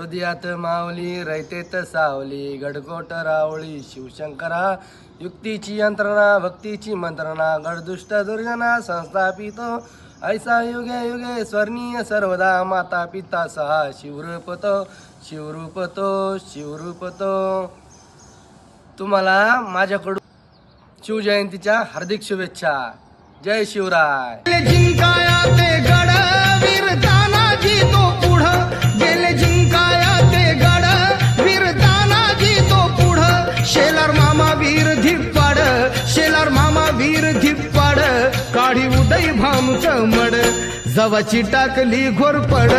हृदयात माऊली रयतेत सावली गडकोट रावळी शिवशंकरा युक्तीची यंत्रणा भक्तीची मंत्रणा गडदुष्ट दुर्जना संस्थापितो ऐसा युगे युगे स्वर्णीय सर्वदा माता पिता सहा शिवरूपतो शिवरूपतो शिवरूपतो. तुम्हाला माझ्याकडून शिवजयंतीच्या हार्दिक शुभेच्छा. जय शिवराय. जिंकाया ते गड वीर तानाजी तो पुढं गेले जिंकाया ते गड वीर तानाजी तो पुढं शेलार मामा वीर धिप्पाड शेलार मामा वीर धिप्पाड काढी उदय भामचं मड जवाची टाकली घोरपड